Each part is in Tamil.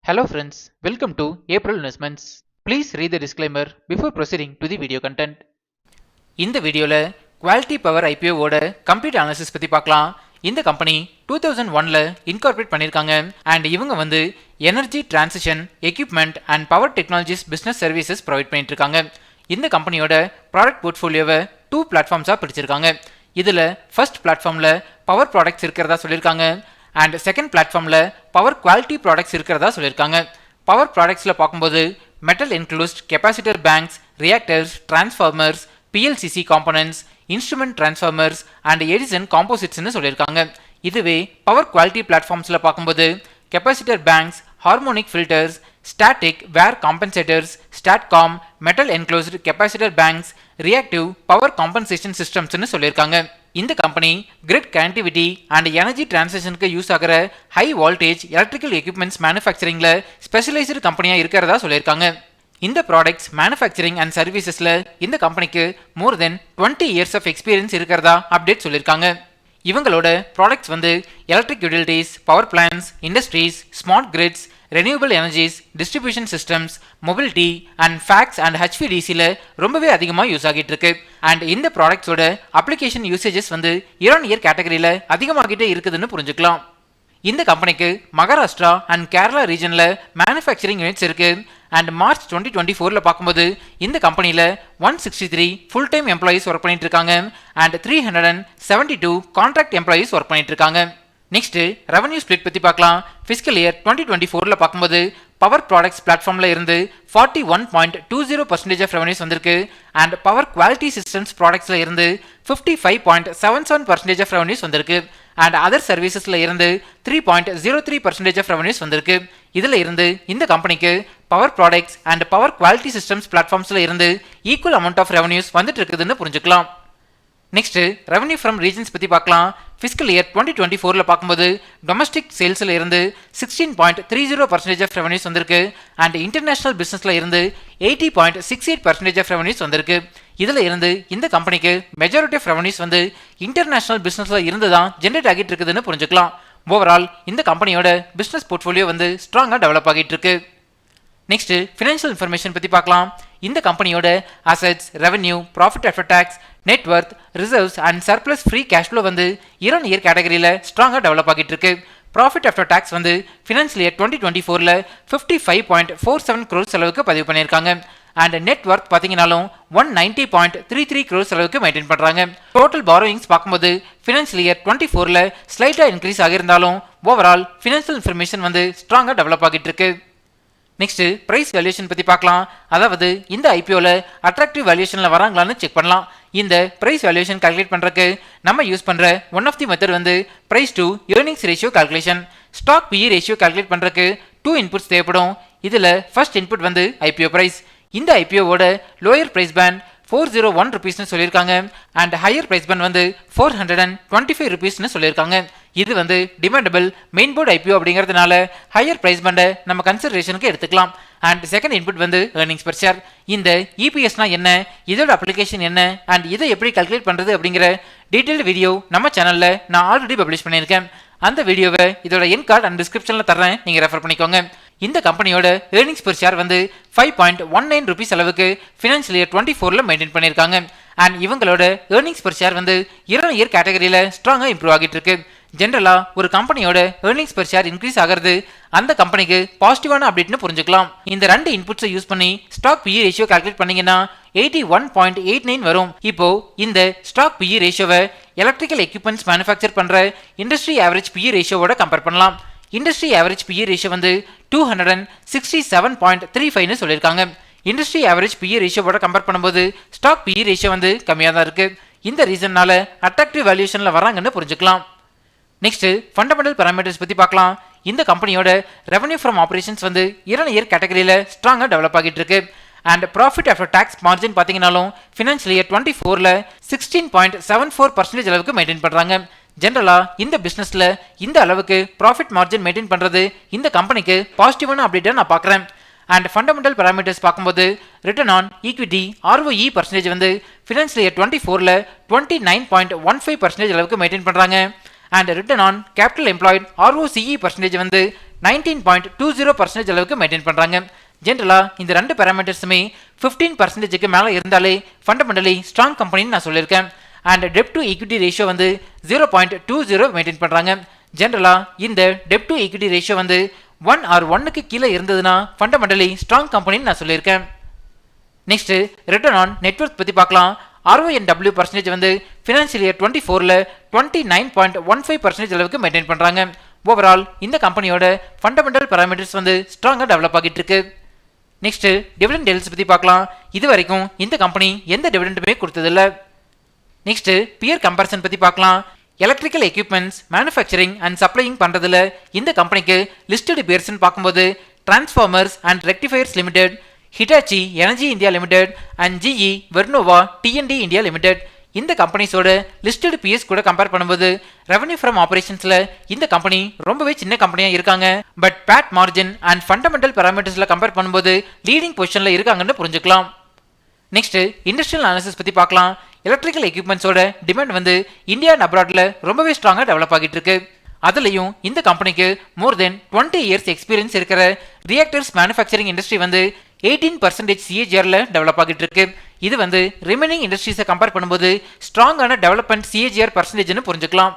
Hello friends, welcome to April Investments. Please read the disclaimer before proceeding to the video content. இந்த வீடியோல குவாலிட்டி பவர் IPO ஓட கம்ப்ளீட் அனாலிசிஸ் பத்தி பார்க்கலாம். இந்த கம்பெனி 2001ல இன்கார்பரேட் பண்ணிருக்காங்க and இவங்க வந்து energy transition equipment and power technologies business services provide பண்ணிட்டு இருக்காங்க. இந்த கம்பெனியோட ப்ராடக்ட் போர்ட்ஃபோலியோவை 2 பிளாட்ஃபார்ம்ஸா பிரிச்சிருக்காங்க. இதுல ஃபர்ஸ்ட் பிளாட்ஃபார்ம்ல பவர் ப்ராடக்ட்ஸ் இருக்கிறதா சொல்லியிருக்காங்க அண்ட் செகண்ட் பிளாட்ஃபார்ம்ல பவர் குவாலிட்டி ப்ராடக்ட்ஸ் இருக்கிறதா சொல்லியிருக்காங்க. பவர் ப்ராடக்ட்ஸ்ல பார்க்கும்போது metal enclosed capacitor banks, reactors, transformers, PLCC components, instrument transformers and எடிசன் காம்போசிட்ஸ்னு சொல்லியிருக்காங்க. இதுவே பவர் குவாலிட்டி பிளாட்ஃபார்ம்ஸ்ல பார்க்கும்போது capacitor banks, harmonic filters, static var compensators, STATCOM, metal enclosed capacitor banks, reactive power compensation சிஸ்டம்ஸ்னு சொல்லியிருக்காங்க. இந்த company grid connectivity and energy டிரான்சிஷனுக்கு யூஸ் ஆகிற ஹை வோல்டேஜ் எலக்ட்ரிக்கல் எக்யூப்மெண்ட்ஸ் மேனுஃபேக்சரிங்ல ஸ்பெஷலைஸ்டு கம்பெனியா இருக்கிறதா சொல்லியிருக்காங்க. இந்த ப்ராடக்ட்ஸ் மேனுஃபேக்சரிங் அண்ட் சர்வீசஸ்ல இந்த கம்பெனிக்கு more than 20 years of experience இருக்கிறதா அப்டேட் சொல்லியிருக்காங்க. இவங்களோட ப்ராடக்ட்ஸ் வந்து electric utilities, power plans, industries, smart grids, renewable energies, distribution systems, mobility and FACTS and HVDCல ரொம்பவே அதிகமாக யூஸ் ஆகிட்டு இருக்கு. அண்ட் இந்த ப்ராடக்ட்ஸோட அப்ளிகேஷன் யூசேஜஸ் வந்து இயர் ஆன் இயர் கேட்டகரியில அதிகமாகிட்டே இருக்குதுன்னு புரிஞ்சுக்கலாம். இந்த கம்பெனிக்கு மகாராஷ்டிரா அண்ட் கேரளா ரீஜன்ல மேனுஃபேக்சரிங் யூனிட்ஸ் இருக்கு. அண்ட் மார்ச் 2024ல பார்க்கும்போது இந்த கம்பெனியில 163 ஃபுல் டைம் எம்ப்ளாயிஸ் ஒர்க் பண்ணிட்டு இருக்காங்க அண்ட் 372 கான்ட்ராக்ட் எம்ப்ளாயிஸ் ஒர்க் பண்ணிட்டு இருக்காங்க. நெக்ஸ்ட் ரெவன்யூ ஸ்பிளிட் பத்தி பார்க்கலாம். ஃபிஸ்கல் இயர் 2024ல பார்க்கும்போது பவர் ப்ராடக்ட்ஸ் பிளாட்ஃபார்ம்ல இருந்து 41.20% ஆஃப் ரெவன்யூஸ் வந்திருக்கு அண்ட் பவர் குவாலிட்டி சிஸ்டம்ஸ் ப்ராடக்ட்ஸ்ல இருந்து 55.77% ஆஃப் ரெவன்யூஸ் வந்திருக்கு அண்ட் அதர் சர்வீசஸ்ல இருந்து 3.03% ஆஃப் ரெவன்யூஸ் வந்திருக்கு. இதுல இருந்து இந்த கம்பெனிக்கு power products and power quality systems பிளாட்ஃபார்ம்ஸ்ல இருந்து ஈக்குவல் அமௌண்ட் ஆஃப் ரெவன்யூஸ் வந்துட்டு இருக்குதுன்னு புரிஞ்சுக்கலாம். நெக்ஸ்ட் ரெவன்யூ ஃப்ரம் ரீஜன்ஸ் பத்தி பார்க்கலாம். ஃபிஸ்கல் இயர் 2024ல பார்க்கும்போது டொமஸ்டிக் சேல்ஸ்ல இருந்து 16.30% ஆஃப் ரெவன்யூஸ் வந்திருக்கு அண்ட் இன்டர்நேஷனல் பிசினஸ்ல இருந்து 80.68% ஆஃப் ரெவன்யூஸ் வந்திருக்கு. இதுல இருந்து இந்த கம்பெனிக்கு மெஜாரிட்டி ஆஃப் ரெவன்யூஸ் வந்து இன்டர்நேஷனல் பிசினஸ்ல இருந்து தான் ஜெனரேட் ஆகிட்டு இருக்குதுன்னு புரிஞ்சுக்கலாம். ஓவரால் இந்த கம்பெனியோட பிசினஸ் போர்ட்ஃபோலியோ வந்து ஸ்ட்ராங்கா டெவலப் ஆகிட்டு இருக்கு. நெக்ஸ்ட் ஃபினான்ஷியல் இன்ஃபர்மேஷன் பத்தி பார்க்கலாம். இந்த கம்பெனியோட assets, revenue, profit after tax, net worth, reserves and surplus free cash flow வந்து இயர் ஆன் இயர் கேட்டகரியில ஸ்ட்ராங்கா டெவலப் ஆகிட்டு இருக்கு. ப்ராஃபிட் ஆஃப்டர் டாக்ஸ் வந்து ஃபினான்ஷியல் இயர் 2024ல 55.47 crores அளவுக்கு பதிவு பண்ணியிருக்காங்க அண்ட் நெட்வொர்த் பார்த்தீங்கன்னாலும் 190.33 crores அளவுக்கு மெயின்டைன் பண்றாங்க. டோட்டல் பாரோயிங்ஸ் பார்க்கும்போது ஃபினான்ஷியல் இயர் 24ல ஸ்லைட்டா இன்க்ரீஸ் ஆகியிருந்தாலும் ஓவரால் ஃபினான்ஷியல் இன்ஃபர்மேஷன் வந்து ஸ்ட்ராங்கா டெவலப் ஆகிட்டு இருக்கு. நெக்ஸ்ட் பிரைஸ் வேல்யூஷன் பத்தி பார்க்கலாம். அதாவது இந்த ஐபிஓல அட்ராக்டிவ் வேல்யூஷன்ல வராங்களான்னு செக் பண்ணலாம். இந்த பிரைஸ் வேல்யூஷன் கால்குலேட் பண்றதுக்கு நம்ம யூஸ் பண்ற ஒன் ஆஃப் தி மெத்தட் வந்து price to earnings ratio calculation. Stock PE ratio calculate பண்றதுக்கு 2 இன்புட்ஸ் தேவைப்படும். இதுல ஃபர்ஸ்ட் இன்புட் வந்து ஐபிஓ பிரைஸ். இந்த ஐபிஓவோட லோயர் பிரைஸ் பேண்ட் 401 rupeesனு சொல்லியிருக்காங்க அண்ட் ஹையர் பிரைஸ் பேண்ட் வந்து 425 rupeesனு சொல்லியிருக்காங்க. இது வந்து டிமாண்டபிள் மெயின் போர்டு ஐபிஓ அப்படிங்கிறதுனால ஹையர் பிரைஸ் பேண்டை நம்ம கன்சிடரேஷனுக்கு எடுத்துக்கலாம். அண்ட் செகண்ட் இன்புட் வந்து ஏர்னிங்ஸ் பெர் ஷேர். இந்த இபிஎஸ்னா என்ன, இதோட அப்ளிகேஷன் என்ன அண்ட் இதை எப்படி கால்குலேட் பண்றது அப்படிங்கிற டீடைல்டு வீடியோ நம்ம சேனல்ல நான் ஆல்ரெடி பப்ளிஷ் பண்ணியிருக்கேன். அந்த வீடியோவை இதோட என் கார்டு அண்ட் டிஸ்கிரிப்ஷன்ல தரேன், நீங்க ரெஃபர் பண்ணிக்கோங்க. இந்த கம்பெனியோட ஏர்னிங்ஸ் பெர் ஷேர் வந்து 5.19 rupees அளவுக்கு ஃபினான்ஷியல் இயர் 24ல மெயின்டைன் பண்ணியிருக்காங்க அண்ட் இவங்களோட ஏர்னிங்ஸ் பெர் ஷேர் வந்து இயர் ஆன் இயர் கேட்டகரியில ஸ்ட்ராங்கா இம்ப்ரூவ் ஆகிட்டு இருக்கு. ஜென்ரலா ஒரு கம்பெனியோட ஏர்னிங்ஸ் பெர் ஷேர் இன்க்ரீஸ் ஆகிறது அந்த கம்பெனிக்கு பாசிட்டிவான அப்டேட்னு புரிஞ்சுக்கலாம். இந்த ரெண்டு இன்புட்ஸை யூஸ் பண்ணி ஸ்டாக் PE ரேஷியோ கால்குலேட் பண்ணீங்கன்னா 81.89 வரும். இப்போ இந்த ஸ்டாக் PE ரேஷியோவை எலக்ட்ரிக்கல் எக்யூப்மெண்ட்ஸ் மேனுஃபேக்சர் பண்ற இண்டஸ்ட்ரி ஆவரேஜ் PE ரேஷியோவோட கம்பேர் பண்ணலாம். இண்டஸ்ட்ரி ஆவரேஜ் PE ரேஷியோ வந்து 267.35னு சொல்லியிருக்காங்க. இண்டஸ்ட்ரி ஆவரேஜ் PE ரேஷியோவோட கம்பேர் பண்ணும்போது ஸ்டாக் PE ரேஷியோ வந்து கம்மியாக தான் இருக்கு. இந்த ரீசன்னால அட்ராக்டிவ் வேல்யூஷன்ல வராங்கன்னு புரிஞ்சுக்கலாம். நெக்ஸ்ட் ஃபண்டமெண்டல் பாராமீட்டர்ஸ் பத்தி பார்க்கலாம். இந்த கம்பெனியோட ரெவன்யூ ஃப்ரம் ஆபரேஷன்ஸ் வந்து இயர் ஆன் இயர் கேட்டகரியில ஸ்ட்ராங்கா டெவலப் ஆகிட்டு இருக்கு and profit after tax margin பார்த்தீங்கன்னாலும் ஃபினான்ஷியல் இயர் 24ல 16.74% அளவுக்கு மெயின்டைன் பண்றாங்க. ஜென்ரலா இந்த பிசினஸ்ல இந்த அளவுக்கு ப்ராஃபிட் மார்ஜின் மெயின்டைன் பண்றது இந்த கம்பெனிக்கு பாசிட்டிவான அப்டேட்டா நான் பார்க்குறேன். அண்ட் ஃபண்டமெண்டல் பாராமீட்டர்ஸ் பார்க்கும்போது return on equity ROE percentage வந்து ஃபினான்ஷியல் இயர் 24ல 29.15% அளவுக்கு மெயின்டைன் பண்றாங்க and return on capital employed ROCE percentage வந்து 19.20% அளவுக்கு மெயின்டைன் பண்றாங்க. ஜென்ரலா இந்த ரெண்டு பாராமீட்டர்ஸுமே 15%க்கு மேல இருந்தாலே ஃபண்டமெண்டலி ஸ்ட்ராங் கம்பெனின்னு நான் சொல்லியிருக்கேன். And dept to equity ratio வந்து 0.20 மெயின்டைன் பண்றாங்க. ஜென்ரலா இந்த டெப்ட் டு ஈக்விட்டி ரேஷியோ வந்து 1 or 1க்கு கீழே இருந்ததுன்னா ஃபண்டமெண்டலி ஸ்ட்ராங் கம்பெனின்னு நான் சொல்லியிருக்கேன். நெக்ஸ்ட் ரிட்டர்ன் ஆன் நெட்வொர்க் பத்தி பார்க்கலாம். RONW பர்சன்டேஜ் வந்து ஃபினான்ஷியல் இயர் 24ல 29.15% அளவுக்கு மெயின்டைன் பண்றாங்க. ஓவரால் இந்த கம்பெனியோட ஃபண்டமெண்டல் பாராமீட்டர்ஸ் வந்து ஸ்ட்ராங்கா டெவலப் ஆகிட்டு இருக்கு. நெக்ஸ்ட் டிவிடெண்ட் டீல்ஸ் பத்தி பார்க்கலாம். இது வரைக்கும் இந்த கம்பெனி எந்த டிவிடெண்டுமே கொடுத்ததில்ல. நெக்ஸ்ட் பியர் கம்பேரிசன் பத்தி பார்க்கலாம். Electrical equipments manufacturing and supplying பண்றதுல இந்த கம்பெனிக்கு லிஸ்டட் பியர்ஸ்ன்னு பார்க்கும்போது transformers and rectifiers limited, Hitachi energy India limited and GE Vernova TND India limited இந்த கம்பெனிஸோட லிஸ்டட் பிஎஸ் கூட கம்பேர் பண்ணும்போது ரெவன்யூ ஃப்ரம் ஆபரேஷன்ஸ்ல இந்த கம்பெனி ரொம்பவே சின்ன கம்பெனியா இருக்காங்க. But PAT margin and fundamental பாராமீட்டர்ஸ்ல கம்பேர் பண்ணும்போது லீடிங் பொசிஷன்ல இருக்காங்கன்னு புரிஞ்சுக்கலாம். நெக்ஸ்ட் இண்டஸ்ட்ரியல் அனாலிசிஸ் பத்தி பார்க்கலாம். எலக்ட்ரிக்கல் எக்யூப்மெண்ட்ஸோட டிமாண்ட் வந்து இந்தியா அண்ட் அப்ராட்ல ரொம்பவே ஸ்ட்ராங்கா டெவலப் ஆகிட்டு இருக்கு. அதுலயும் இந்த கம்பெனிக்கு மோர் தென் 20 இயர்ஸ் எக்ஸ்பீரியன்ஸ் இருக்கிற ரியாக்டர்ஸ் மேனுஃபேக்சரிங் இண்டஸ்ட்ரி வந்து 18% CAGRல டெவலப் ஆகிட்டு இருக்கு. இது வந்து ரிமைனிங் இண்டஸ்ட்ரீஸை கம்பேர் பண்ணும்போது ஸ்ட்ராங்கான டெவலப்மெண்ட் CAGR பர்சன்டேஜ்னு புரிஞ்சுக்கலாம்.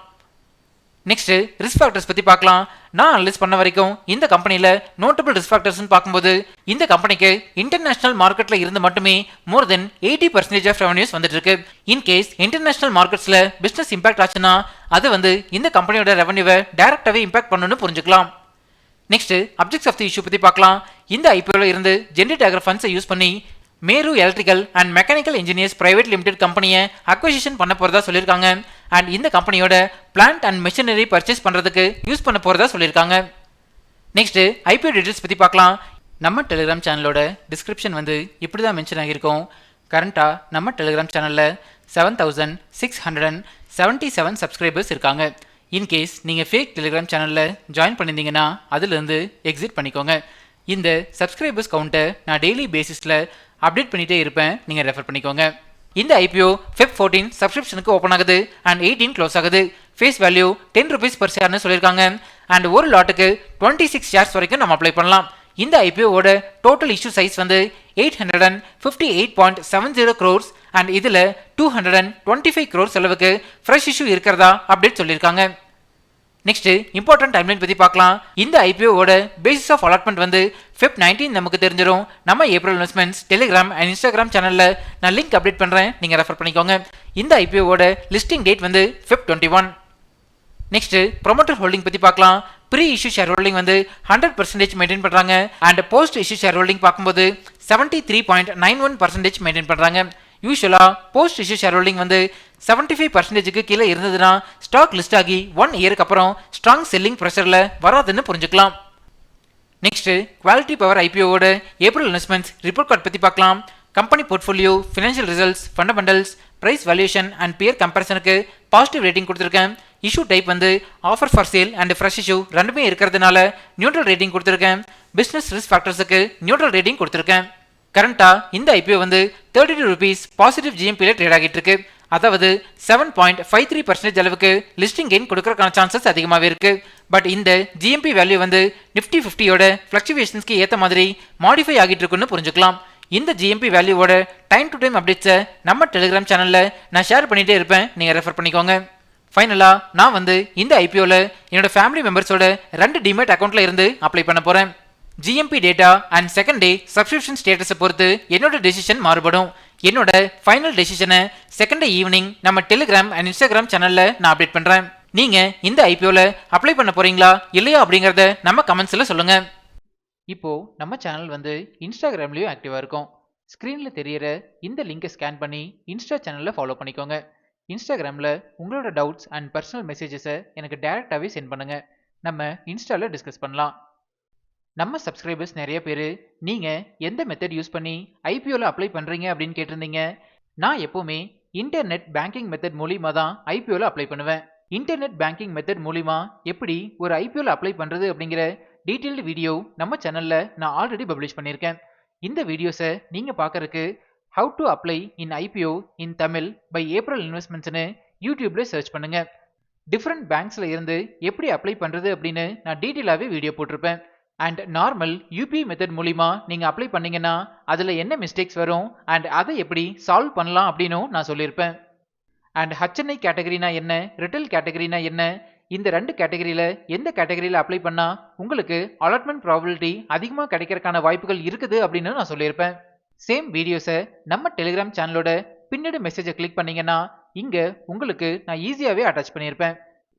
நெக்ஸ்ட் ரிஸ்க் ஃபேக்டர்ஸ் பத்தி பார்க்கலாம். நான் அனலைஸ் பண்ண வரைக்கும் இந்த கம்பெனில நோட்டபிள் ரிஸ்க் ஃபேக்டர்ஸ் பார்க்கும்போது இந்த கம்பெனிக்கு இன்டர்நேஷனல் மார்க்கெட்ல இருந்து மட்டுமே மோர் தென் 80% ஆஃப் ரெவன்யூஸ் வந்துட்டு இருக்கு. இன்கேஸ் இன்டர்நேஷனல் மார்க்கெட்ஸ்ல பிசினஸ் இம்பாக்ட் ஆச்சுன்னா அது வந்து இந்த கம்பெனியோட ரெவன்யூவை டைரக்டாவே இம்பாக்ட் பண்ணுன்னு புரிஞ்சுக்கலாம். Next objects of the issue பத்தி பார்க்கலாம். இந்த IPOல இருந்து ஜெனரேட் ஆகிற ஃபண்ட்ஸை யூஸ் பண்ணி Meru electrical and mechanical engineers private limited கம்பெனியை அக்விசிஷன் பண்ண போறதா சொல்லியிருக்காங்க. அண்ட் இந்த கம்பெனியோட பிளான்ட் அண்ட் மெஷினரி பர்ச்சேஸ் பண்றதுக்கு யூஸ் பண்ண போறதா சொல்லியிருக்காங்க. நெக்ஸ்ட் IPO டீடைல்ஸ் பத்தி பார்க்கலாம். நம்ம டெலிகிராம் சேனலோட டிஸ்கிரிப்ஷன் வந்து இப்படி தான் மென்ஷன் ஆகியிருக்கும். கரண்டா நம்ம டெலிகிராம் சேனல்ல 7677 சப்ஸ்கிரைபர்ஸ் இருக்காங்க. இன்கேஸ் நீங்கள் ஃபேக் டெலிகிராம் சேனலில் ஜாயின் பண்ணியிருந்தீங்கன்னா அதுலேருந்து எக்ஸிட் பண்ணிக்கோங்க. இந்த சப்ஸ்கிரைபர்ஸ் கவுண்ட்டை நான் டெய்லி பேசிஸில் அப்டேட் பண்ணிகிட்டே இருப்பேன், நீங்கள் ரெஃபர் பண்ணிக்கோங்க. இந்த IPO Feb 14 சப்ஸ்கிரிப்ஷனுக்கு ஓப்பன் ஆகுது அண்ட் 18 க்ளோஸ் ஆகுது. ஃபேஸ் வேல்யூ 10 rupees per ஷேர்னு சொல்லியிருக்காங்க. அண்ட் ஒரு லாட்டுக்கு 26 ஷேர்ஸ் வரைக்கும் நம்ம அப்ளை பண்ணலாம். இந்த IPOவோட டோட்டல் இஷ்யூ சைஸ் வந்து 858.70 crores அண்ட் இதில் 225 crores அளவுக்கு ஃப்ரெஷ் இஷ்யூ இருக்கிறதா அப்டேட் சொல்லியிருக்காங்க. நெக்ஸ்ட் இம்பார்ட்டன்ட் டைம்லைன் பத்தி பார்க்கலாம். இந்த IPOவோட பேசிஸ் ஆஃப் அலாட்மெண்ட் வந்து Feb 19 நமக்கு தெரிஞ்சிடும். நம்ம April investments Telegram and Instagram சேனல்ல நான் லிங்க் அப்டேட் பண்றேன், நீங்க ரெஃபர் பண்ணிக்கோங்க. இந்த IPOவோட லிஸ்டிங் டேட் வந்து Feb 21. நெக்ஸ்ட் ப்ரொமோட்டர் ஹோல்டிங் பத்தி பார்க்கலாம். ப்ரீ இஷ்யூ ஷேர் ஹோல்டிங் வந்து 100% மெயின்டைன் பண்றாங்க. And post issue share holding பார்க்கும்போது 73.91% மெயின்டைன் பண்றாங்க. யூஸ்வலா போஸ்ட் இஷ்யூ ஷேர் ஹோல்டிங் வந்து 75%க்கு கீழே இருந்ததுன்னா ஸ்டாக் லிஸ்ட் ஆகி 1 இயருக்கு அப்புறம் ஸ்ட்ராங் செல்லிங் ப்ரெஷர்ல வராதுன்னு புரிஞ்சுக்கலாம். நெக்ஸ்ட் குவாலிட்டி பவர் IPOவோட ஏப்ரல் இன்வெஸ்ட்மெண்ட்ஸ் ரிப்போர்ட் கார்டு பத்தி பார்க்கலாம். Company portfolio, financial results, fundamentals, price valuation and peer கம்பேரிசனுக்கு பாசிட்டிவ் ரேட்டிங் கொடுத்துருக்கேன். இஷ்யூ டைப் வந்து offer for sale and fresh issue ரெண்டுமே இருக்கிறதுனால நியூட்ரல் ரேட்டிங் கொடுத்துருக்கேன். பிசினஸ் ரிஸ்க் ஃபேக்டர்ஸுக்கு நியூட்ரல் ரேட்டிங் கொடுத்துருக்கேன். கரண்டா இந்த IPO வந்து 32 rupees பாசிட்டிவ் GMPல ட்ரேட் ஆகிட்டு இருக்கு. அதாவது 7.53% அளவுக்கு லிஸ்டிங் கெயின் கொடுக்கறதுக்கான சான்சஸ் அதிகமாகவே இருக்கு. பட் இந்த GMP வேல்யூ வந்து நிஃப்டி 50யோட ஃபிளக்சுவேஷன்ஸ்க்கு ஏற்ற மாதிரி மாடிஃபை ஆகிட்டு இருக்குன்னு புரிஞ்சுக்கலாம். இந்த GMP வேல்யூவோட டைம் டு டைம் அப்டேட்ஸை நம்ம டெலிகிராம் சேனல்ல நான் ஷேர் பண்ணிட்டே இருப்பேன், நீங்க ரெஃபர் பண்ணிக்கோங்க. ஃபைனலா நான் வந்து இந்த IPOல என்னோட ஃபேமிலி மெம்பர்ஸோட 2 DEMAT அக்கௌண்ட்ல இருந்து அப்ளை பண்ண போறேன். GMP data and second day subscription ஸ்டேட்டஸை பொறுத்து என்னோட டெசிஷன் மாறுபடும். என்னோட ஃபைனல் டெசிஷனை செகண்ட் டே ஈவினிங் நம்ம டெலிகிராம் அண்ட் இன்ஸ்டாகிராம் சேனல்ல நான் அப்டேட் பண்றேன். நீங்க இந்த IPOல அப்ளை பண்ண போறீங்களா இல்லையா அப்படிங்கறத நம்ம கமெண்ட்ஸ்ல சொல்லுங்க. இப்போ நம்ம சேனல் வந்து இன்ஸ்டாகிராம்லயும் ஆக்டிவா இருக்கும். ஸ்கிரீன்ல தெரியற இந்த லிங்கை ஸ்கேன் பண்ணி இன்ஸ்டா சேனல்ல ஃபாலோ பண்ணிக்கோங்க. இன்ஸ்டாகிராம்ல உங்களோட டவுட்ஸ் அண்ட் பர்சனல் மெசேஜஸை எனக்கு டைரக்டாவே சென்ட் பண்ணுங்க. நம்ம இன்ஸ்டால டிஸ்கஸ் பண்ணலாம். நம்ம சப்ஸ்கிரைபர்ஸ் நிறைய பேர் நீங்க எந்த மெத்தட் யூஸ் பண்ணி IPOல அப்ளை பண்றீங்க அப்படின்னு கேட்டிருந்தீங்க. நான் எப்பவுமே இன்டர்நெட் பேங்கிங் மெத்தட் மூலியமா தான் IPOல அப்ளை பண்ணுவேன். இன்டர்நெட் பேங்கிங் மெத்தட் மூலியமா எப்படி ஒரு IPOல அப்ளை பண்றது அப்படிங்கிற டீடைல்டு வீடியோ நம்ம சேனல்ல நான் ஆல்ரெடி பப்ளிஷ் பண்ணியிருக்கேன். இந்த வீடியோஸை நீங்க பார்க்கறதுக்கு how to apply in IPO in Tamil by April இன்வெஸ்ட்மெண்ட்ஸ்னு யூடியூப்ல சர்ச் பண்ணுங்க. டிஃப்ரெண்ட் பேங்க்ஸ்ல இருந்து எப்படி அப்ளை பண்றது அப்படின்னு நான் டீட்டெயிலாகவே வீடியோ போட்டிருப்பேன். அண்ட் நார்மல் யூபிஐ மெத்தட் மூலிமா நீங்க அப்ளை பண்ணீங்கன்னா அதுல என்ன மிஸ்டேக்ஸ் வரும் அண்ட் அதை எப்படி சால்வ் பண்ணலாம் அப்படின்னும் நான் சொல்லியிருப்பேன். அண்ட் ஹச்என்ஐ கேட்டகரினா என்ன, ரிட்டெயில் கேட்டகரினா என்ன, இந்த ரெண்டு கேட்டகரியில எந்த கேட்டகரியில அப்ளை பண்ணா உங்களுக்கு அலாட்மெண்ட் ப்ராபபிலிட்டி அதிகமாக கிடைக்கிறதுக்கான வாய்ப்புகள் இருக்குது அப்படின்னு நான் சொல்லியிருப்பேன். சேம் வீடியோஸை நம்ம டெலிகிராம் சேனலோட பின்னடி மெசேஜை கிளிக் பண்ணீங்கன்னா இங்க உங்களுக்கு நான் ஈஸியாவே அட்டாச் பண்ணியிருப்பேன்.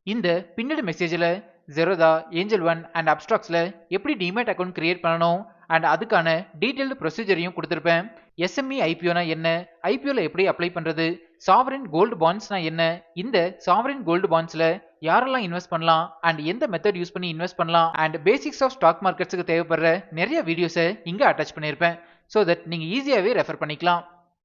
இந்த பின்னடி மெசேஜில் ஜெரோதா, ஏஞ்சல் ஒன் அண்ட் அப்ஸ்டாக்ஸ்ல எப்படி டிமேட் அக்கௌண்ட் கிரியேட் பண்ணணும் அண்ட் அதுக்கான டீடைல்டு ப்ரொசீஜரையும் கொடுத்துருப்பேன். எஸ்எம்இ ஐபிஓனா என்ன, ஐபிஓல எப்படி அப்ளை பண்றது, சாவரின் கோல்டு பாண்ட்ஸ்னா என்ன, இந்த சாவரின் கோல்டு பாண்ட்ஸ்ல யாரெல்லாம் இன்வெஸ்ட் பண்ணலாம் அண்ட் எந்த மெத்தட் யூஸ் பண்ணி இன்வெஸ்ட் பண்ணலாம் அண்ட் பேசிக்ஸ் ஆஃப் ஸ்டாக் மார்க்கெட்ஸுக்கு தேவைப்படுற நிறைய வீடியோஸை இங்க அட்டாச் பண்ணியிருப்பேன். ஸோ தட் நீங்க ஈஸியாவே ரெஃபர் பண்ணிக்கலாம்.